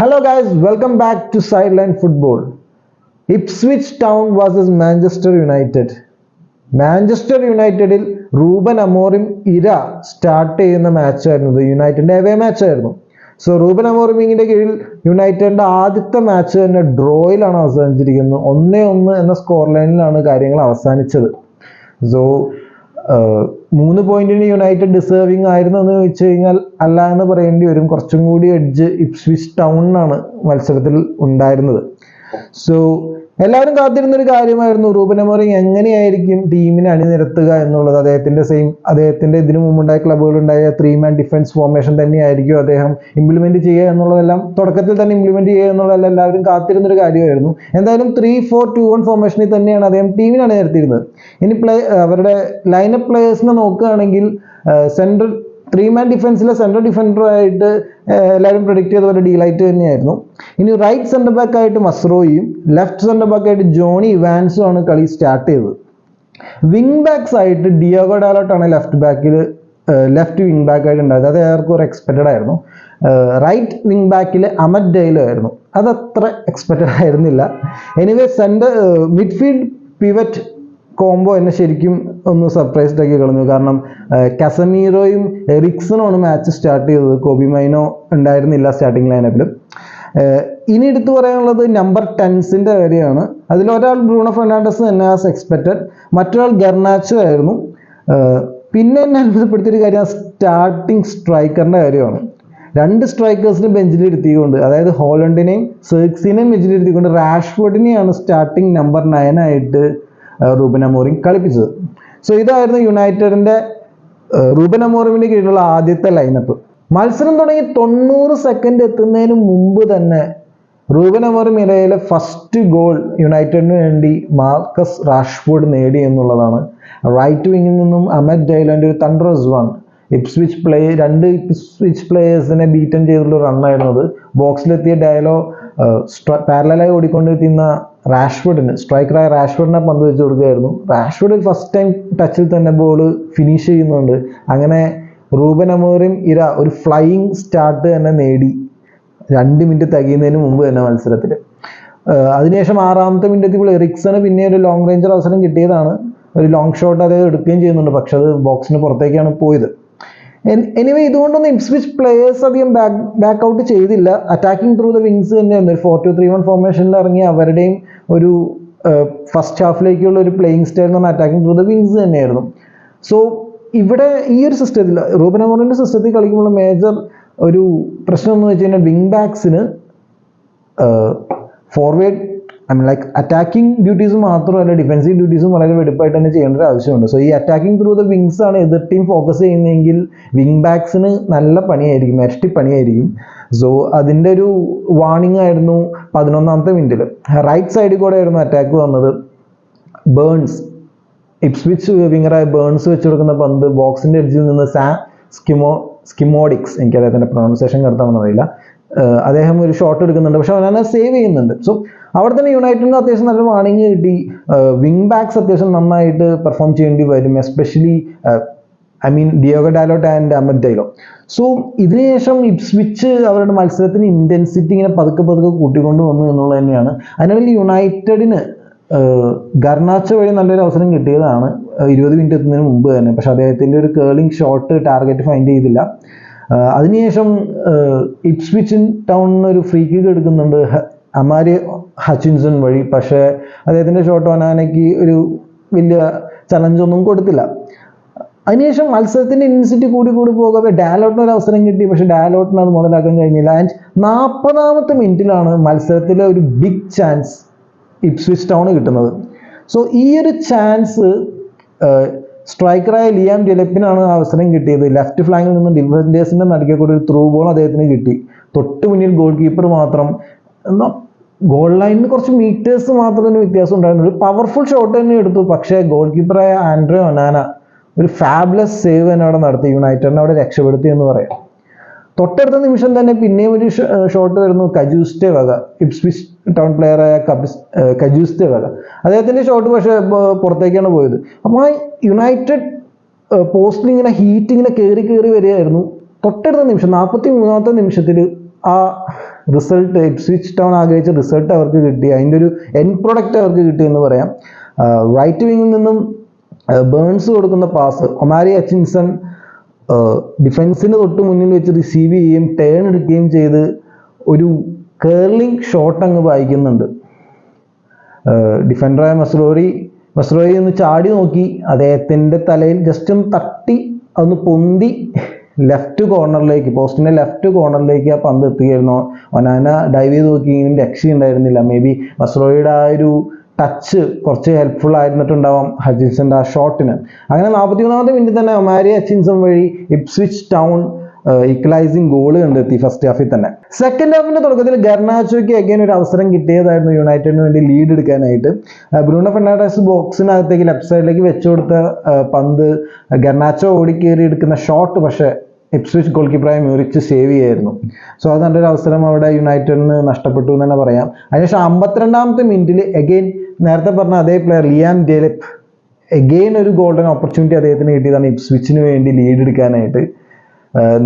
Hello guys, welcome back to Sideline Football. Ipswich Town versus Manchester United. Manchester യുണൈറ്റഡിൽ Ruben Amorim ഇര start ചെയ്യുന്ന മാച്ചായിരുന്നു. യുണൈറ്റഡിന്റെ away മാച്ചായിരുന്നു. സോ റൂബൻ അമോറിമിന്റെ കീഴിൽ യുണൈറ്റഡിന്റെ ആദ്യത്തെ മാച്ച് തന്നെ ഡ്രോയിലാണ് അവസാനിച്ചിരിക്കുന്നത്. 1-1 എന്ന സ്കോർ ലൈനിലാണ് കാര്യങ്ങൾ അവസാനിച്ചത്. സോ 3 പോയിന്റിന് യുണൈറ്റഡ് ഡിസേർവിംഗ് ആയിരുന്നു എന്ന് ചോദിച്ചു കഴിഞ്ഞാൽ അല്ല എന്ന് പറയേണ്ടി വരും. കുറച്ചും കൂടി എഡ്ജ് ഇപ്സ്വിച്ച് ടൗണിനാണ് മത്സരത്തിൽ ഉണ്ടായിരുന്നത്. സോ എല്ലാവരും കാത്തിരുന്നൊരു കാര്യമായിരുന്നു റൂബൻ അമോറിം എങ്ങനെയായിരിക്കും ടീമിനെ അണിനിരത്തുക എന്നുള്ളത്. അദ്ദേഹത്തിന്റെ ഇതിനു മുമ്പുണ്ടായ ക്ലബുകളുണ്ടായ 3-man ഡിഫൻസ് ഫോർമേഷൻ തന്നെയായിരിക്കും അദ്ദേഹം ഇംപ്ലിമെന്റ് ചെയ്യുക എന്നുള്ളതെല്ലാം, തുടക്കത്തിൽ തന്നെ ഇംപ്ലിമെന്റ് ചെയ്യുക എന്നുള്ളതെല്ലാം എല്ലാവരും കാത്തിരുന്നൊരു കാര്യമായിരുന്നു. എന്തായാലും 3-4-2-1 ഫോർമേഷനിൽ തന്നെയാണ് അദ്ദേഹം ടീമിനെ അണിനിരത്തിയിരുന്നത്. ഇനി അവരുടെ ലൈനപ്പ് പ്ലേയേഴ്സിനെ നോക്കുകയാണെങ്കിൽ സെൻട്രൽ 3-man ഡിഫൻസിലെ സെൻട്രൽ ഡിഫൻഡറായിട്ട് എല്ലാവരും പ്രൊഡിക്ട് ചെയ്ത പോലെ ഡീലൈറ്റ് തന്നെയായിരുന്നു. ഇനി റൈറ്റ് സെന്റർ ബാക്ക് ആയിട്ട് മസ്രോയും ലെഫ്റ്റ് സെന്റർ ബാക്ക് ആയിട്ട് ജോണി ഇവാൻസും ആണ് കളി സ്റ്റാർട്ട് ചെയ്തത്. വിങ് ബാക്സ് ആയിട്ട് ഡിയോഗോ ഡാലോട്ടാണ് ലെഫ്റ്റ് വിങ് ബാക്ക് ആയിട്ട് ഉണ്ടായത്. അത് ഏവർക്കും ഒരു എക്സ്പെക്റ്റഡ് ആയിരുന്നു. റൈറ്റ് വിങ് ബാക്കിൽ അമദ് ഡെയ്ലോ ആയിരുന്നു. അതത്ര എക്സ്പെക്റ്റഡ് ആയിരുന്നില്ല. എനിവേ മിഡ്ഫീൽഡ് പിവറ്റ് കോംബോ എന്നെ ശരിക്കും ഒന്ന് സർപ്രൈസ്ഡ് ആക്കി കളഞ്ഞു. കാരണം കസമീറോയും എറിക്സണുമാണ് മാച്ച് സ്റ്റാർട്ട് ചെയ്തത്. കോബി മൈനോ ഉണ്ടായിരുന്നില്ല സ്റ്റാർട്ടിംഗ് ലൈനപ്പിൽ. ഇനി എടുത്തു പറയാനുള്ളത് നമ്പർ 10 കാര്യമാണ്. അതിലൊരാൾ ബ്രൂണോ ഫെർണാണ്ടസ് തന്നെ ആസ് എക്സ്പെക്റ്റഡ്, മറ്റൊരാൾ ഗർനാച്ചോ ആയിരുന്നു. പിന്നെ എന്നെ അത്ഭുതപ്പെടുത്തിയൊരു കാര്യം സ്റ്റാർട്ടിംഗ് സ്ട്രൈക്കറിന്റെ കാര്യമാണ്. 2 സ്ട്രൈക്കേഴ്സിനെ ബെഞ്ചിലിരുത്തിക്കൊണ്ട്, അതായത് ഹോളണ്ടിനെയും സെർക്സിനെയും ബെഞ്ചിലിരുത്തിക്കൊണ്ട് റാഷ്ഫോർഡിനെയാണ് സ്റ്റാർട്ടിംഗ് നമ്പർ 9 ആയിട്ട് റൂബൻ അമോറിം കളിപ്പിച്ചത്. സോ ഇതായിരുന്നു യുണൈറ്റഡിന്റെ റൂബൻ അമോറിമിന്റെ കീഴിലുള്ള ആദ്യത്തെ ലൈനപ്പ്. മത്സരം തുടങ്ങി 90 സെക്കൻഡ് എത്തുന്നതിന് മുമ്പ് തന്നെ റൂബൻ അമോറിം ഇരയിലെ ഫസ്റ്റ് ഗോൾ യുണൈറ്റഡിന് വേണ്ടി മാർക്കസ് റാഷ്ഫോർഡ് നേടി എന്നുള്ളതാണ്. റൈറ്റ് വിങ്ങിൽ നിന്നും അമദ് ഡെയ്ലോന്റെ ഒരു തണ്ടറസ് റൺ, രണ്ട് ഇപ്സ്വിച്ച് പ്ലേയേഴ്സിനെ ബീറ്റൻ ചെയ്തിട്ടുള്ള റണ്ണായിരുന്നത്. ബോക്സിലെത്തിയ ഡയലോ പാരലായി ഓടിക്കൊണ്ടെത്തുന്ന സ്ട്രൈക്കറായ റാഷ്ഫോർഡിനെ പന്ത് വെച്ച് കൊടുക്കുകയായിരുന്നു. റാഷ്ഫോർഡ് ഫസ്റ്റ് ടൈം ടച്ചിൽ തന്നെ ബോൾ ഫിനിഷ് ചെയ്യുന്നുണ്ട്. അങ്ങനെ റൂബൻ അമോറിം ഇര ഒരു ഫ്ലൈയിങ് സ്റ്റാർട്ട് തന്നെ നേടി 2 മിനിറ്റ് തികയുന്നതിന് മുമ്പ് തന്നെ മത്സരത്തിൽ. അതിനുശേഷം 6ാമത്തെ മിനിറ്റ് എറിക്സണ് പിന്നെ ഒരു ലോങ് റേഞ്ചർ അവസരം കിട്ടിയതാണ്. ഒരു ലോങ് ഷോട്ട് അദ്ദേഹം എടുക്കുകയും ചെയ്യുന്നുണ്ട്. പക്ഷെ അത് ബോക്സിന് പുറത്തേക്കാണ് പോയത്. എനിവേ ഇതുകൊണ്ടൊന്നും ഇപ്സ്വിച്ച് പ്ലേയേഴ്സ് അധികം ബാക്ക് ഔട്ട് ചെയ്തില്ല. അറ്റാക്കിംഗ് ത്രൂ ദ വിങ്സ് തന്നെയായിരുന്നു. ഒരു 4-2-3-1 ഫോർമേഷനിൽ ഇറങ്ങി അവരുടെയും ഒരു ഫസ്റ്റ് ഹാഫിലേക്കുള്ള ഒരു പ്ലേയിങ് സ്റ്റൈൽ എന്ന് പറഞ്ഞാൽ അറ്റാക്കിംഗ് ത്രൂ ദ വിങ്സ് തന്നെയായിരുന്നു. സോ ഇവിടെ ഈ ഒരു സിസ്റ്റത്തിൽ, റൂബൻ അമോറിമിന്റെ സിസ്റ്റത്തിൽ കളിക്കുമ്പോൾ മേജർ ഒരു പ്രശ്നം എന്ന് വെച്ച് കഴിഞ്ഞാൽ വിങ് ബാക്സിന് ഫോർവേഡ് അറ്റാക്കിംഗ് ഡ്യൂട്ടീസ് മാത്രമല്ല ഡിഫൻസീവ് ഡ്യൂട്ടീസും വളരെ വെടുപ്പായിട്ട് തന്നെ ചെയ്യേണ്ട ഒരു ആവശ്യമുണ്ട്. സോ ഈ അറ്റാക്കിംഗ് ത്രൂ ദ വിങ്സ് ആണ് എതിർ ടീം ഫോക്കസ് ചെയ്യുന്നതെങ്കിൽ വിങ് ബാക്സിന് നല്ല പണിയായിരിക്കും, ഇരട്ടി പണിയായിരിക്കും. സോ അതിൻ്റെ ഒരു വാർണിംഗ് ആയിരുന്നു 11ാമത്തെ മിനിറ്റിൽ. റൈറ്റ് സൈഡിൽ കൂടെ ആയിരുന്നു അറ്റാക്ക് വന്നത്. ബേൺസ്, ഇപ്സ്വിച്ച് വിങ്ങറായ ബേൺസ് വെച്ച് കൊടുക്കുന്ന പന്ത് ബോക്സിന്റെ എഡ്ജിൽ നിന്ന് സ്കിമോഡിക്സ്, എനിക്ക് അദ്ദേഹത്തിന്റെ പ്രൊണൗൺസിയേഷൻ കറക്റ്റാണെന്ന് അറിയില്ല, അദ്ദേഹം ഒരു ഷോട്ട് എടുക്കുന്നുണ്ട്. പക്ഷെ അവനെ സേവ് ചെയ്യുന്നുണ്ട്. സോ അവിടെ തന്നെ യുണൈറ്റഡിന് അത്യാവശ്യം നല്ല വാർണിംഗ് കിട്ടി. വിങ് ബാക്സ് അത്യാവശ്യം നന്നായിട്ട് പെർഫോം ചെയ്യേണ്ടി വരും, especially Diogo Dalot and Amad Diallo. So ഇതിനുശേഷം ഇപ്സ്വിച്ച് അവരുടെ മത്സരത്തിന് ഇന്റൻസിറ്റി ഇങ്ങനെ പതുക്കെ കൂട്ടിക്കൊണ്ട് വന്നു എന്നുള്ളത് തന്നെയാണ്. അതിനിടയിൽ യുണൈറ്റഡിന് ഗർനാച്ചോ വഴി നല്ലൊരു അവസരം കിട്ടിയതാണ് 20 മിനിറ്റ് എത്തുന്നതിന് മുമ്പ് തന്നെ. പക്ഷെ അദ്ദേഹത്തിന്റെ ഒരു കേളിംഗ് ഷോട്ട് ടാർഗറ്റ് ഫൈൻഡ് ചെയ്തില്ല. അതിനുശേഷം ഇപ്സ്വിച്ച് ടൗണിന് ഒരു ഫ്രീ കിക്ക് എടുക്കുന്നുണ്ട് അമാരി ഹച്ചിൻസൺ വഴി. പക്ഷേ അദ്ദേഹത്തിന്റെ ഷോട്ട് ഒനാനയ്ക്ക് ഒരു വലിയ ചലഞ്ചൊന്നും കൊടുത്തില്ല. അതിനുശേഷം മത്സരത്തിന്റെ ഇന്റൻസിറ്റി കൂടി പോകവേ ഡാലോട്ടിന് ഒരു അവസരം കിട്ടി. പക്ഷെ ഡാലോട്ടിന് അത് മുതലാക്കാൻ കഴിഞ്ഞില്ല. ആൻഡ് 40ാമത്തെ മിനിറ്റിലാണ് മത്സരത്തിലെ ഒരു ബിഗ് ചാൻസ് ഇപ്സ്വിച്ച് ടൗണ് കിട്ടുന്നത്. സോ ഈ ഒരു ചാൻസ് സ്ട്രൈക്കറായ ലിയാം ഡെലപ്പിനാണ് അവസരം കിട്ടിയത്. ലെഫ്റ്റ് ഫ്ലാങ്കിൽ നിന്ന് ഡിഫൻഡേഴ്സിന്റെ നടുക്കെ കൂടി ഒരു ത്രൂ ബോൾ അദ്ദേഹത്തിന് കിട്ടി. തൊട്ട് മുന്നിൽ ഗോൾ കീപ്പർ മാത്രം, എന്നാൽ ഗോൾ ലൈനിന് കുറച്ച് മീറ്റേഴ്സ് മാത്രമേ വ്യത്യാസം ഉണ്ടായിരുന്നു. ഒരു പവർഫുൾ ഷോട്ട് തന്നെ എടുത്തു. പക്ഷേ ഗോൾ കീപ്പറായ ആൻഡ്രേ ഒനാന ഒരു ഫാബുലസ് സേവ് തന്നെ അവിടെ നടത്തി, യുണൈറ്റഡിനെ അവിടെ രക്ഷപ്പെടുത്തി എന്ന് പറയാം. തൊട്ടടുത്ത നിമിഷം തന്നെ പിന്നെയും ഒരു ഷോട്ട് വരുന്നു കജൂസ്റ്റെ വക, ഇപ്സ്വിച്ച് ടൗൺ പ്ലെയറായ കജൂസ്റ്റെ വക. അദ്ദേഹത്തിന്റെ ഷോട്ട് പക്ഷെ പുറത്തേക്കാണ് പോയത്. അപ്പോൾ ആ യുണൈറ്റഡ് പോസ്റ്റിൽ ഇങ്ങനെ ഹീറ്റ് ഇങ്ങനെ കയറി വരികയായിരുന്നു. തൊട്ടടുത്ത നിമിഷം 43ാമത്തെ നിമിഷത്തിൽ ആ റിസൾട്ട് ഇപ്സ്വിച്ച് ടൗൺ ആഗ്രഹിച്ച റിസൾട്ട് അവർക്ക് കിട്ടി, അതിൻ്റെ ഒരു എൻഡ് പ്രൊഡക്റ്റ് അവർക്ക് കിട്ടി എന്ന് പറയാം. റൈറ്റ് വിങ്ങിൽ നിന്നും ബേൺസ് കൊടുക്കുന്ന പാസ് ഒമാരി ഹച്ചിൻസൺ ഡിഫൻസിന് തൊട്ട് മുന്നിൽ വെച്ച് റിസീവ് ചെയ്യുകയും ടേൺ എടുക്കുകയും ചെയ്ത് ഒരു കേർലിംഗ് ഷോട്ട് അങ്ങ് വായിക്കുന്നുണ്ട്. ഡിഫൻഡറായ മസ്റോയി ഒന്ന് ചാടി നോക്കി, അദ്ദേഹത്തിൻ്റെ തലയിൽ ജസ്റ്റ് ഒന്ന് തട്ടി ഒന്ന് പൊന്തി ലെഫ്റ്റ് കോർണറിലേക്ക്, പോസ്റ്റിൻ്റെ ലെഫ്റ്റ് കോർണറിലേക്ക് ആ പന്ത് എത്തുകയായിരുന്നു. ഒനാന ഡൈവ് ചെയ്ത് നോക്കിയെങ്കിലും രക്ഷയുണ്ടായിരുന്നില്ല. മേ ബി മസ്റോയിയുടെ ആ ഒരു ടച്ച് കുറച്ച് ഹെൽപ്ഫുൾ ആയിരുന്നിട്ടുണ്ടാവാം ഹച്ചിൻസന്റെ ആ ഷോട്ടിന്. അങ്ങനെ 41ാമത്തെ മിനിറ്റിൽ തന്നെ ഒമാരി ഹച്ചിൻസൺ വഴി ഇപ്സ്വിച്ച് ടൗൺ ഈക്വലൈസിങ് ഗോൾ കണ്ടെത്തി ഫസ്റ്റ് ഹാഫിൽ തന്നെ. സെക്കൻഡ് ഹാഫിന്റെ തുടക്കത്തിൽ ഗർനാച്ചോയ്ക്ക് അഗൈൻ ഒരു അവസരം കിട്ടിയതായിരുന്നു യുണൈറ്റഡിന് വേണ്ടി ലീഡ് എടുക്കാനായിട്ട്. ബ്രൂണോ ഫെർണാണ്ടസ് ബോക്സിനകത്തേക്ക് ലെഫ്റ്റ് സൈഡിലേക്ക് വെച്ചു കൊടുത്ത പന്ത് ഗർനാച്ചോ ഓടിക്കേറി എടുക്കുന്ന ഷോട്ട് പക്ഷേ ഇപ്സ്വിച്ച് ഗോൾ കീപ്പറായ മ്യൂറിച്ച് സേവ് ചെയ്യായിരുന്നു. സോ അത് നല്ലൊരു അവസരം അവിടെ യുണൈറ്റഡിന് നഷ്ടപ്പെട്ടു എന്ന് തന്നെ പറയാം. അതിനുശേഷം 52ാമത്തെ മിനിറ്റിൽ അഗൈൻ നേരത്തെ പറഞ്ഞ അതേ പ്ലെയർ ലിയാം ഡെലിപ്പ് അഗൈൻ ഒരു ഗോൾഡൻ ഓപ്പർച്യൂണിറ്റി അദ്ദേഹത്തിന് കിട്ടിയതാണ് ഇപ്സ്വിച്ചിന് വേണ്ടി ലീഡ് എടുക്കാനായിട്ട്.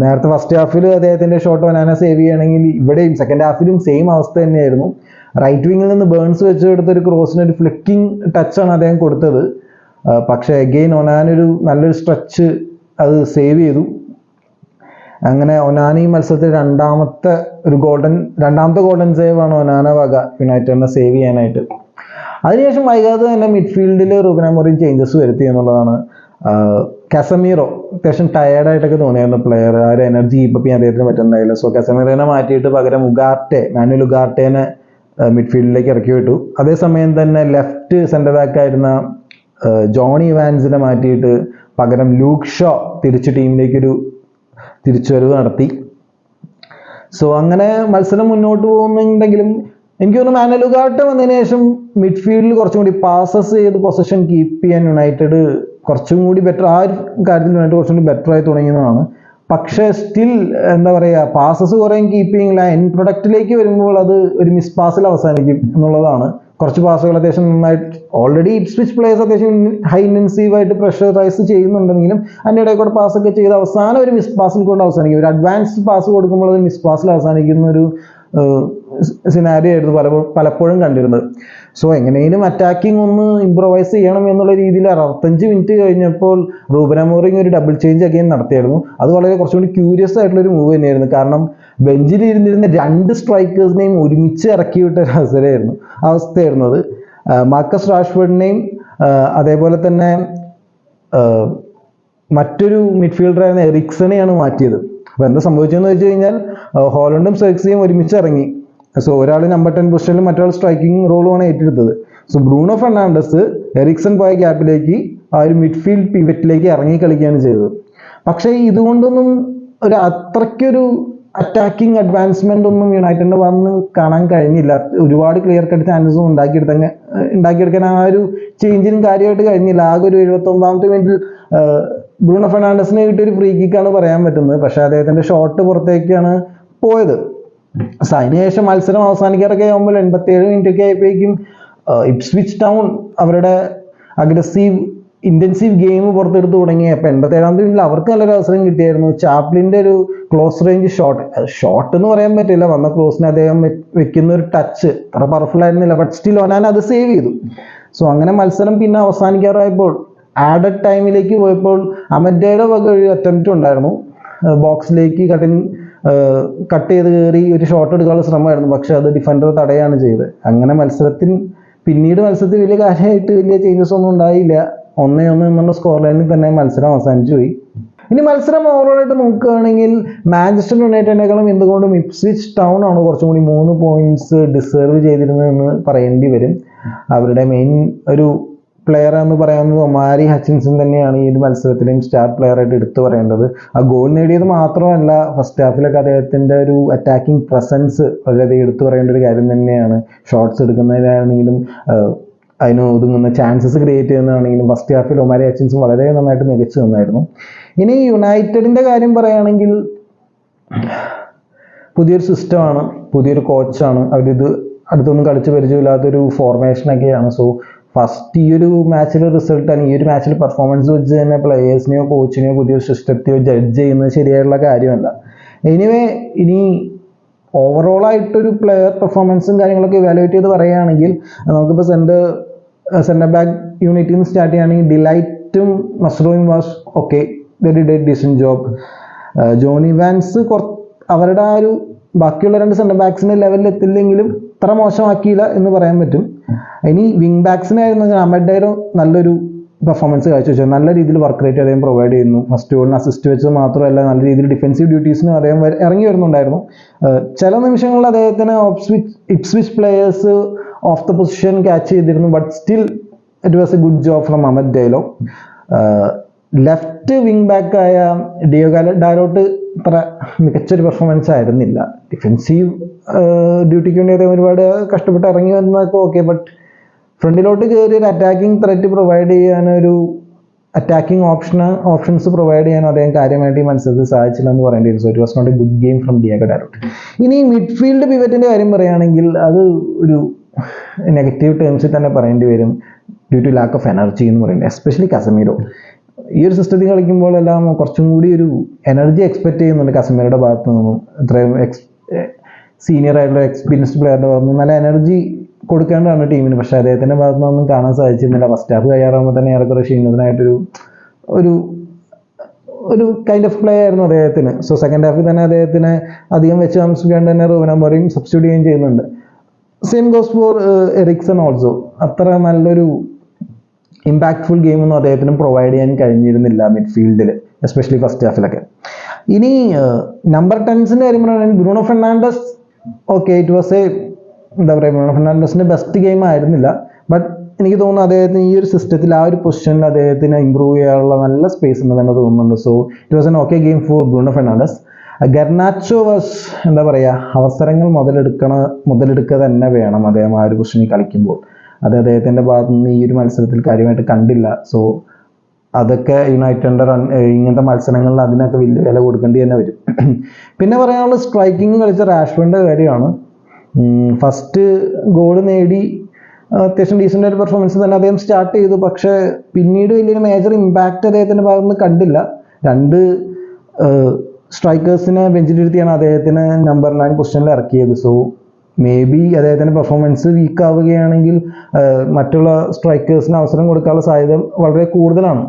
നേരത്തെ ഫസ്റ്റ് ഹാഫിൽ അദ്ദേഹത്തിന്റെ ഷോട്ട് ഒനാന സേവ് ചെയ്യുകയാണെങ്കിൽ ഇവിടെയും സെക്കൻഡ് ഹാഫിലും സെയിം അവസ്ഥ തന്നെയായിരുന്നു. റൈറ്റ് വിങ്ങിൽ നിന്ന് ബേൺസ് വെച്ച് കൊടുത്ത ഒരു ക്രോസിന് ഒരു ഫ്ലിക്കിംഗ് ടച്ചാണ് അദ്ദേഹം കൊടുത്തത്. പക്ഷേ അഗെയിൻ ഒനാന ഒരു നല്ലൊരു സ്ട്രെച്ച് അത് സേവ് ചെയ്തു. അങ്ങനെ ഒനാന ഈ മത്സരത്തിൽ രണ്ടാമത്തെ ഗോൾഡൻ സേവ് ആണ് ഒനാന വക യുണൈറ്റഡിനെ സേവ് ചെയ്യാനായിട്ട്. അതിനുശേഷം വൈകാതെ തന്നെ മിഡ്ഫീൽഡിൽ റൂബൻ അമോറിം ചേഞ്ചസ് വരുത്തി എന്നുള്ളതാണ്. കാസമീറോ അത്യാവശ്യം ടയേർഡായിട്ടൊക്കെ തോന്നിയായിരുന്നു പ്ലെയർ, ആ ഒരു എനർജി കീപ്പ് ചെയ്യാൻ അദ്ദേഹത്തിന് പറ്റുന്നുണ്ടായില്ല. സോ കാസമീറോനെ മാറ്റിയിട്ട് പകരം മാനുവൽ ഉഗാർട്ടേനെ മിഡ്ഫീൽഡിലേക്ക് ഇറക്കി വിട്ടു. അതേസമയം തന്നെ ലെഫ്റ്റ് സെന്റർ ബാക്ക് ആയിരുന്ന ജോണി ഇവാൻസിനെ മാറ്റിയിട്ട് പകരം ലൂക്ക് ഷോ ടീമിലേക്കൊരു തിരിച്ചുവരവ് നടത്തി. സോ അങ്ങനെ മത്സരം മുന്നോട്ട് പോകുന്നുണ്ടെങ്കിലും എനിക്ക് തോന്നുന്നു മാനുവൽ ഉഗാർട്ടെ വന്നതിന് ശേഷം മിഡ്ഫീൽഡിൽ കുറച്ചും കൂടി പാസസ് ചെയ്ത് പൊസിഷൻ കീപ്പ് ചെയ്യാൻ യുണൈറ്റഡ് കുറച്ചും കൂടി ബെറ്റർ, ആ ഒരു കാര്യത്തിൽ യുണൈറ്റഡ് കുറച്ചും കൂടി ബെറ്റർ ആയി തുടങ്ങിയതാണ്. പക്ഷേ സ്റ്റിൽ എന്താ പറയുക, പാസസ് കുറേ കീപ്പ് ചെയ്യില്ല, എൻഡ് പ്രൊഡക്റ്റിലേക്ക് വരുമ്പോൾ അത് ഒരു മിസ് പാസിൽ അവസാനിക്കും എന്നുള്ളതാണ്. കുറച്ച് പാസുകൾ അത്യാവശ്യം നന്നായിട്ട് ഓൾറെഡി ഇപ്സ്വിച്ച് പ്ലേയേഴ്സ് അത്യാവശ്യം ഹൈ ഇൻറ്റൻസീവായിട്ട് പ്രഷറൈസ് ചെയ്യുന്നുണ്ടെങ്കിലും അതിൻ്റെ ഇടയിൽ കൂടെ പാസ്സൊക്കെ ചെയ്ത് അവസാനം ഒരു മിസ് പാസിൽ കൊണ്ട് അവസാനിക്കും. ഒരു അഡ്വാൻസ്ഡ് പാസ് കൊടുക്കുമ്പോൾ അത് മിസ് പാസിൽ അവസാനിക്കുന്ന ഒരു സിനാരിയോ ആയിരുന്നു പലപ്പോഴും കണ്ടിരുന്നത്. സോ എങ്ങനെയും അറ്റാക്കിംഗ് ഒന്ന് ഇംപ്രവൈസ് ചെയ്യണം എന്നുള്ള രീതിയിൽ 65 മിനിറ്റ് കഴിഞ്ഞപ്പോൾ റൂബൻ അമോറിം ഒരു ഡബിൾ ചേഞ്ച് അഗൈൻ നടത്തിയായിരുന്നു. അത് വളരെ കുറച്ചുകൂടി ക്യൂരിയസ് ആയിട്ടുള്ള ഒരു മൂവ് തന്നെയായിരുന്നു. കാരണം ബെഞ്ചിൽ ഇരുന്നിരുന്ന 2 സ്ട്രൈക്കേഴ്സിനെയും ഒരുമിച്ച് ഇറക്കി വിട്ട ഒരു അവസ്ഥയായിരുന്നു അത്. മാർക്കസ് റാഷ്ഫോർഡിനെയും അതേപോലെ തന്നെ മറ്റൊരു മിഡ്ഫീൽഡറായിരുന്ന എറിക്സനെയാണ് മാറ്റിയത്. അപ്പോൾ എന്താ സംഭവിച്ചതെന്ന് വെച്ച് കഴിഞ്ഞാൽ ഹോളണ്ടും സെർക്സിയും ഒരുമിച്ച് ഇറങ്ങി. സോ ഒരാൾ നമ്പർ 10 പൊസിഷനിലും മറ്റൊരാൾ സ്ട്രൈക്കിംഗ് റോളുമാണ് ഏറ്റെടുത്തത്. സോ ബ്രൂണോ ഫെർണാണ്ടസ് എറിക്സൺ പോയ ഗ്യാപ്പിലേക്ക് ആ ഒരു മിഡ്ഫീൽഡ് പിവറ്റിലേക്ക് ഇറങ്ങി കളിക്കുകയാണ് ചെയ്തത്. പക്ഷേ ഇതുകൊണ്ടൊന്നും ഒരു അത്രയ്ക്കൊരു അറ്റാക്കിംഗ് അഡ്വാൻസ്മെന്റ് ഒന്നും യുണൈറ്റഡിന്റെ വന്ന് കാണാൻ കഴിഞ്ഞില്ല. ഒരുപാട് ക്ലിയർ കട്ട് ചാൻസസും ഉണ്ടാക്കിയെടുക്കാൻ ആ ഒരു ചേഞ്ചിനും കാര്യമായിട്ട് കഴിഞ്ഞില്ല. ആകെ ഒരു 79ാമത്തെ മിനിറ്റിൽ ബ്രൂണോ ഫെർണാണ്ടസിനെ കിട്ടിയൊരു ഫ്രീ കിക്കാണ് പറയാൻ പറ്റുന്നത്. പക്ഷേ അദ്ദേഹത്തിന്റെ ഷോട്ട് പുറത്തേക്കാണ് പോയത്. അതിനുശേഷം മത്സരം അവസാനിക്കാറൊക്കെ ആകുമ്പോൾ 87 മിനിറ്റൊക്കെ ആയപ്പോഴേക്കും ഇപ്സ്വിച്ച് ടൗൺ അവരുടെ ഇന്റൻസീവ് ഗെയിം പുറത്തെടുത്ത് തുടങ്ങി. അപ്പോൾ 87ാമത്തെ മിനിറ്റിൽ അവർക്ക് നല്ലൊരു അവസരം കിട്ടിയായിരുന്നു. ചാപ്ലിന്റെ ഒരു ക്ലോസ് റേഞ്ച് ഷോട്ട് എന്ന് പറയാൻ പറ്റില്ല, വന്ന ക്ലോസിന് അദ്ദേഹം വെക്കുന്ന ഒരു ടച്ച് അത്ര പവർഫുൾ ആയിരുന്നില്ല. ബട്ട് സ്റ്റിൽ ഒനാന അത് സേവ് ചെയ്തു. സോ അങ്ങനെ മത്സരം പിന്നെ അവസാനിക്കാറായപ്പോൾ ആഡഡ് ടൈമിലേക്ക് പോയപ്പോൾ അമൻഡയുടെ വക ഒരു അറ്റംപ്റ്റ് ഉണ്ടായിരുന്നു. ബോക്സിലേക്ക് കട്ട് ചെയ്ത് കയറി ഒരു ഷോട്ട് എടുക്കാനുള്ള ശ്രമമായിരുന്നു. പക്ഷെ അത് ഡിഫൻഡർ തടയാണ് ചെയ്തത്. അങ്ങനെ പിന്നീട് മത്സരത്തിൽ വലിയ കാര്യമായിട്ട് വലിയ ചേഞ്ചസ് ഒന്നും ഉണ്ടായില്ല. 1-1 എന്നുള്ള സ്കോർ ലൈനിൽ തന്നെ മത്സരം അവസാനിച്ചു പോയി. ഇനി മത്സരം ഓവറോളായിട്ട് നോക്കുകയാണെങ്കിൽ മാഞ്ചസ്റ്റർ യുണൈറ്റഡിനേക്കാളും എന്തുകൊണ്ടും ഇപ്സ്വിച്ച് ടൗൺ ആണ് കുറച്ചും കൂടി 3 പോയിന്റ്സ് ഡിസേർവ് ചെയ്തിരുന്നതെന്ന് പറയേണ്ടി വരും. അവരുടെ മെയിൻ ഒരു പ്ലെയർ എന്ന് പറയുന്നത് ഒമാരി ഹച്ചിൻസൺ തന്നെയാണ് ഈ ഒരു മത്സരത്തിലും സ്റ്റാർ പ്ലെയർ ആയിട്ട് എടുത്തു പറയേണ്ടത്. ആ ഗോൾ നേടിയത് മാത്രമല്ല, ഫസ്റ്റ് ഹാഫിലൊക്കെ അദ്ദേഹത്തിന്റെ ഒരു അറ്റാക്കിംഗ് പ്രസൻസ് വളരെയധികം എടുത്തു പറയേണ്ട ഒരു കാര്യം തന്നെയാണ്. ഷോട്ട്സ് എടുക്കുന്നതിനാണെങ്കിലും അതിന് ഒതുങ്ങുന്ന ചാൻസസ് ക്രിയേറ്റ് ചെയ്യുന്നതാണെങ്കിലും ഫസ്റ്റ് ഹാഫിൽ ഒമാരി ഹച്ചിൻസൺ വളരെ നന്നായിട്ട് മികച്ചു നിന്നായിരുന്നു. ഇനി യുണൈറ്റഡിന്റെ കാര്യം പറയുകയാണെങ്കിൽ പുതിയൊരു സിസ്റ്റമാണ്, പുതിയൊരു കോച്ചാണ്. അവരിത് അടുത്തൊന്നും കളിച്ച് പരിചയമില്ലാത്തൊരു ഫോർമേഷനൊക്കെയാണ്. സോ ഫസ്റ്റ് ഈ ഒരു മാച്ചിലെ റിസൾട്ട് അല്ലെങ്കിൽ ഈ ഒരു മാച്ചിൽ പെർഫോമൻസ് വെച്ച് തന്നെ പ്ലെയേഴ്സിനെയോ കോച്ചിനെയോ പുതിയൊരു സിസ്റ്റത്തെയോ ജഡ്ജ് ചെയ്യുന്നത് ശരിയായിട്ടുള്ള കാര്യമല്ല. ഇനി ഓവറോൾ ആയിട്ടൊരു പ്ലെയർ പെർഫോമൻസും കാര്യങ്ങളൊക്കെ ഇവാലുവേറ്റ് ചെയ്ത് പറയുകയാണെങ്കിൽ നമുക്കിപ്പോൾ സെൻറ്റർ ബാക്ക് യൂണിറ്റിൽ നിന്ന് സ്റ്റാർട്ട് ചെയ്യുകയാണെങ്കിൽ ഡിലൈറ്റും മസ്റൂയും was okay, very decent job. Jonny Evans അവരുടെ ആ ഒരു ബാക്കിയുള്ള 2 സെൻറ്റർ ബാക്സിൻ്റെ ലെവലിൽ എത്തില്ലെങ്കിലും അത്ര മോശമാക്കിയില്ല എന്ന് പറയാൻ പറ്റും. ഇനി വിങ് ബാക്സിനായിരുന്നു അഹമ്മദ് ഡയറോ നല്ലൊരു പെർഫോമൻസ് കാഴ്ചവെച്ചു. നല്ല രീതിയിൽ വർക്ക് റേറ്റ് അദ്ദേഹം പ്രൊവൈഡ് ചെയ്യുന്നു. ഫസ്റ്റ് ഗോളിന് അസിസ്റ്റ് വെച്ചത് മാത്രമല്ല നല്ല രീതിയിൽ ഡിഫൻസീവ് ഡ്യൂട്ടീസിനും അദ്ദേഹം ഇറങ്ങി വരുന്നുണ്ടായിരുന്നു. ചില നിമിഷങ്ങളിൽ അദ്ദേഹത്തിന് Ipswich players off the position catch ചെയ്തിരുന്നു. But still it was a good job from Amad Diallo. Left wing ബാക്കായ ഡിയോഗോ ഡാലോട്ട് അത്ര മികച്ചൊരു പെർഫോമൻസ് ആയിരുന്നില്ല. ഡിഫൻസീവ് ഡ്യൂട്ടിക്ക് വേണ്ടി അദ്ദേഹം ഒരുപാട് കഷ്ടപ്പെട്ട് ഇറങ്ങി വന്നതൊക്കെ ഓക്കെ, ബട്ട് ഫ്രണ്ടിലോട്ട് കയറി ഒരു അറ്റാക്കിംഗ് ത്രെറ്റ് പ്രൊവൈഡ് ചെയ്യാനൊരു അറ്റാക്കിംഗ് ഓപ്ഷൻസ് പ്രൊവൈഡ് ചെയ്യാൻ അദ്ദേഹം കാര്യമായിട്ട് ഈ മത്സരത്തിൽ സാധിച്ചില്ല എന്ന് പറയേണ്ടി വരും. So it was not a good game from Diogo Dalot. ഇനി മിഡ്ഫീൽഡ് പിവറ്റിന്റെ കാര്യം പറയുകയാണെങ്കിൽ അത് ഒരു നെഗറ്റീവ് ടേംസിൽ തന്നെ പറയേണ്ടി വരും. Due to lack of energy എന്ന് പറയുന്നത്, എസ്പെഷ്യലി കസമീരോ. ഈ ഒരു സിസ്റ്റത്തിൽ കളിക്കുമ്പോഴെല്ലാം കുറച്ചും കൂടി ഒരു എനർജി എക്സ്പെക്ട് ചെയ്യുന്നുണ്ട് കസമീരയുടെ ഭാഗത്തു നിന്നും. ഇത്രയും സീനിയർ ആയിട്ടുള്ള എക്സ്പീരിയൻസ്ഡ് പ്ലെയറുടെ ഭാഗത്തു നിന്നും നല്ല എനർജി കൊടുക്കേണ്ടതാണ് ടീമിന്. പക്ഷെ അദ്ദേഹത്തിന്റെ ഭാഗത്തു നിന്നൊന്നും കാണാൻ സാധിച്ചിരുന്നില്ല. ഫസ്റ്റ് ഹാഫ് കഴിയാറാകുമ്പോൾ തന്നെ ഏറെക്കുറെ ക്ഷീണിതനായിട്ടൊരു ഒരു കൈൻഡ് ഓഫ് പ്ലേ ആയിരുന്നു അദ്ദേഹത്തിന്. സോ സെക്കൻഡ് ഹാഫിൽ തന്നെ അദ്ദേഹത്തിന് അധികം വെച്ച് താമസിക്കാണ്ട് തന്നെ റൂബൻ അമോറിം സബ്സ്റ്റിറ്റ്യൂട്ട് ചെയ്യുകയും ചെയ്യുന്നുണ്ട്. Same goes for Eriksen also. അത്ര നല്ലൊരു ഇമ്പാക്ട്ഫുൾ ഗെയിമൊന്നും അദ്ദേഹത്തിന് പ്രൊവൈഡ് ചെയ്യാൻ കഴിഞ്ഞിരുന്നില്ല മിഡ്ഫീൽഡിൽ, എസ്പെഷ്യലി ഫസ്റ്റ് ഹാഫിലൊക്കെ. ഇനി നമ്പർ 10 കാര്യം പറയുകയാണെങ്കിൽ Bruno Fernandes okay, it was A എന്താ പറയുക, ബ്രൂണോ ഫെർണാണ്ടസിന്റെ ബെസ്റ്റ് ഗെയിം ആയിരുന്നില്ല. ബട്ട് എനിക്ക് തോന്നുന്നു അദ്ദേഹത്തിന് ഈ ഒരു സിസ്റ്റത്തിൽ ആ ഒരു പൊസിഷനിൽ അദ്ദേഹത്തിന് ഇമ്പ്രൂവ് ചെയ്യാനുള്ള നല്ല സ്പേസ് ഉണ്ടെന്ന് തന്നെ തോന്നുന്നുണ്ട്. So it was an okay game four Bruno Fernandes. Garnacho was എന്താ പറയുക, അവസരങ്ങൾ മുതലെടുക്കുക തന്നെ വേണം അദ്ദേഹം ആ ഒരു പൊസിഷനിൽ കളിക്കുമ്പോൾ. അത് അദ്ദേഹത്തിന്റെ ഭാഗത്തു നിന്ന് ഈ ഒരു മത്സരത്തിൽ കാര്യമായിട്ട് കണ്ടില്ല. സോ അതൊക്കെ യുണൈറ്റഡിന്റെ ഇങ്ങനത്തെ മത്സരങ്ങളിൽ അതിനൊക്കെ വലിയ വില കൊടുക്കേണ്ടി തന്നെ വരും. പിന്നെ പറയാനുള്ള സ്ട്രൈക്കിങ് കളിച്ച റാഷ്ഫോർഡിന്റെ കാര്യമാണ്. ഫസ്റ്റ് ഗോൾ നേടി അത്യാവശ്യം ഡീസൻ്റ് ആയിട്ട് പെർഫോമൻസ് തന്നെ അദ്ദേഹം സ്റ്റാർട്ട് ചെയ്തു. പക്ഷെ പിന്നീട് വലിയൊരു മേജർ ഇമ്പാക്റ്റ് അദ്ദേഹത്തിന്റെ ഭാഗത്ത് നിന്ന് കണ്ടില്ല. 2 സ്ട്രൈക്കേഴ്സിനെ ബെഞ്ചിലിരുത്തിയാണ് അദ്ദേഹത്തിന് നമ്പർ 9 പൊസിഷനിൽ ഇറക്കിയത്. സോ മേ ബി അദ്ദേഹത്തിന്റെ പെർഫോമൻസ് വീക്ക് ആവുകയാണെങ്കിൽ മറ്റുള്ള സ്ട്രൈക്കേഴ്സിന് അവസരം കൊടുക്കാനുള്ള സാധ്യത വളരെ കൂടുതലാണ്.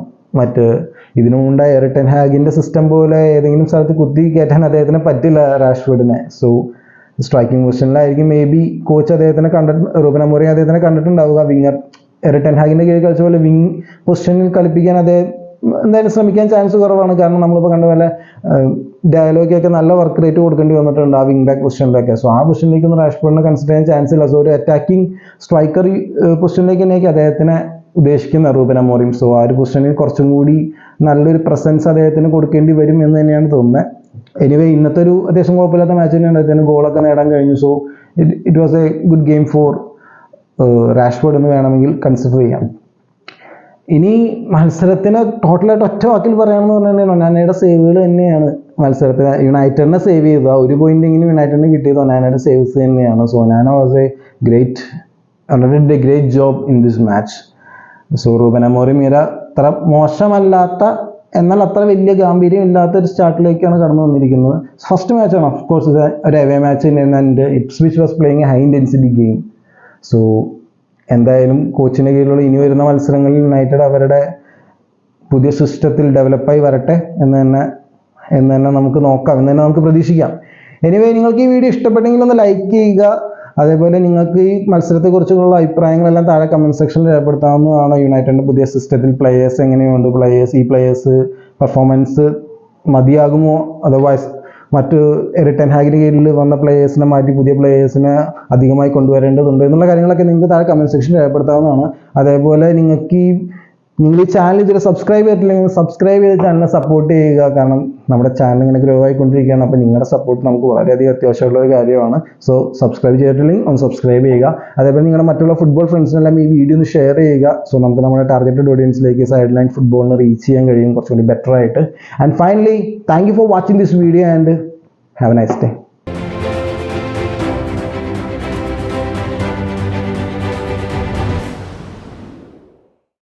ഇതിനുമുണ്ടായ എറിക് ടെൻ ഹാഗിന്റെ സിസ്റ്റം പോലെ ഏതെങ്കിലും സ്ഥലത്ത് കുത്തി കയറ്റാൻ അദ്ദേഹത്തിന് പറ്റില്ല റാഷ്ഫോർഡിനെ. സോ സ്ട്രൈക്കിംഗ് പൊസിഷനിലായിരിക്കും മേ ബി കോച്ച് അദ്ദേഹത്തിനെ റൂബൻ അമോറിം അദ്ദേഹത്തിനെ കണ്ടിട്ടുണ്ടാവുക. വിങ്ങർ എറിക് ടെൻ ഹാഗിന്റെ കീഴിൽ കളിച്ച പോലെ വിങ് പൊസിഷനിൽ കളിപ്പിക്കാൻ അദ്ദേഹം എന്തായാലും ശ്രമിക്കാൻ ചാൻസ് കുറവാണ്. കാരണം നമ്മളിപ്പോൾ കണ്ട പോലെ ഡയലോഗൊക്കെ നല്ല വർക്ക് റേറ്റ് കൊടുക്കേണ്ടി വന്നിട്ടുണ്ട് ആ വിങ് ബാക്ക് പൊസിഷനിലൊക്കെ. സോ ആ പൊസിഷനിലേക്കൊന്നും റാഷ്ഫോർഡിനെ കൺസിഡർ ചെയ്യാൻ ചാൻസ് ഇല്ല. സോ ഒരു അറ്റാക്കിംഗ് സ്ട്രൈക്കർ പൊസിഷനിലേക്ക് തന്നെയായിരിക്കും അദ്ദേഹത്തിനെ ഉദ്ദേശിക്കുന്ന റൂബൻ അമോറിം. സോ ആ ഒരു പൊസിഷനിൽ കുറച്ചും കൂടി നല്ലൊരു പ്രസൻസ് അദ്ദേഹത്തിന് കൊടുക്കേണ്ടി വരും എന്ന് തന്നെയാണ് തോന്നുന്നത്. എനിവേ ഇന്നത്തെ ഒരു അത്യാവശ്യം കുഴപ്പമില്ലാത്ത മാച്ച് തന്നെയാണ്. അദ്ദേഹത്തിന് ഗോളൊക്കെ നേടാൻ കഴിഞ്ഞു. So it was a good game four Rashford എന്ന് വേണമെങ്കിൽ കൺസിഡർ ചെയ്യാം. ഇനി മത്സരത്തിന് ടോട്ടലായിട്ട് ഒറ്റ വാക്കിൽ പറയുകയാണെന്ന് പറഞ്ഞാൽ ഒനാനയുടെ സേവുകൾ തന്നെയാണ് മത്സരത്തിന് യുണൈറ്റഡിനെ സേവ് ചെയ്തത്. 1 പോയിന്റെങ്കിലും യുണൈറ്റഡിന് കിട്ടിയത് ഒനാനയുടെ സേവ്സ് തന്നെയാണ്. So Onana was A great job in this match. So Reuben Amorim അത്ര മോശമല്ലാത്ത എന്നാൽ അത്ര വലിയ ഗാംഭീര്യം ഇല്ലാത്ത ഒരു സ്റ്റാർട്ടിലേക്കാണ് കടന്നു വന്നിരിക്കുന്നത്. ഫസ്റ്റ് മാച്ചാണ്, ഓഫ് കോഴ്സ് ഒരു അവേ മാച്ച് തന്നെയാണ്. And Ipswich was playing A high intensity game. So എന്തായാലും കോച്ചിൻ്റെ കീഴിലുള്ള ഇനി വരുന്ന മത്സരങ്ങളിൽ യുണൈറ്റഡ് അവരുടെ പുതിയ സിസ്റ്റത്തിൽ ഡെവലപ്പായി വരട്ടെ എന്ന് തന്നെ നമുക്ക് നോക്കാം, എന്ന് തന്നെ നമുക്ക് പ്രതീക്ഷിക്കാം. എനിവേ നിങ്ങൾക്ക് ഈ വീഡിയോ ഇഷ്ടപ്പെട്ടെങ്കിൽ ഒന്ന് ലൈക്ക് ചെയ്യുക. അതേപോലെ നിങ്ങൾക്ക് ഈ മത്സരത്തെക്കുറിച്ചുള്ള അഭിപ്രായങ്ങളെല്ലാം താഴെ കമൻറ്റ് സെക്ഷനിൽ രേഖപ്പെടുത്താവുന്നതാണ്. യുണൈറ്റഡിൻ്റെ പുതിയ സിസ്റ്റത്തിൽ പ്ലേയേഴ്സ് എങ്ങനെയുണ്ട്, ഈ പ്ലേയേഴ്സ് പെർഫോമൻസ് മതിയാകുമോ, അതർവൈസ് മറ്റ് എറിക് ടെൻ ഹാഗിന് കീഴിൽ വന്ന പ്ലേയേഴ്സിനെ മാറ്റി പുതിയ പ്ലേയേഴ്സിനെ അധികമായി കൊണ്ടുവരേണ്ടതുണ്ട് എന്നുള്ള കാര്യങ്ങളൊക്കെ നിങ്ങൾക്ക് താഴെ കമൻറ്റ് സെക്ഷനിൽ രേഖപ്പെടുത്താവുന്നതാണ്. അതേപോലെ നിങ്ങൾ ഈ ചാനൽ ഇതുവരെ സബ്സ്ക്രൈബ് ചെയ്തിട്ടില്ലെങ്കിൽ സബ്സ്ക്രൈബ് ചെയ്ത് ചാനലിനെ സപ്പോർട്ട് ചെയ്യുക. കാരണം നമ്മുടെ ചാനൽ ഇങ്ങനെ ഗ്രോ ആയിക്കൊണ്ടിരിക്കുകയാണ്. അപ്പോൾ നിങ്ങളുടെ സപ്പോർട്ട് നമുക്ക് വളരെയധികം അത്യാവശ്യമുള്ള ഒരു കാര്യമാണ്. സോ സബ്സ്ക്രൈബ് ചെയ്തിട്ടില്ലെങ്കിൽ ഒന്ന് സബ്സ്ക്രൈബ് ചെയ്യുക. അതേപോലെ നിങ്ങളുടെ മറ്റുള്ള ഫുട്ബോൾ ഫ്രണ്ട്സിനെല്ലാം ഈ വീഡിയോ ഒന്ന് ഷെയർ ചെയ്യുക. സോ നമുക്ക് നമ്മുടെ ടാർഗറ്റഡ് ഓഡിയൻസിലേക്ക് സൈഡ് ലൈൻ ഫുട്ബോളിന് റീച്ച് ചെയ്യാൻ കഴിയും കുറച്ചുകൂടി ബെറ്റർ ആയിട്ട്. And finally thank you for watching this video and have A nice day.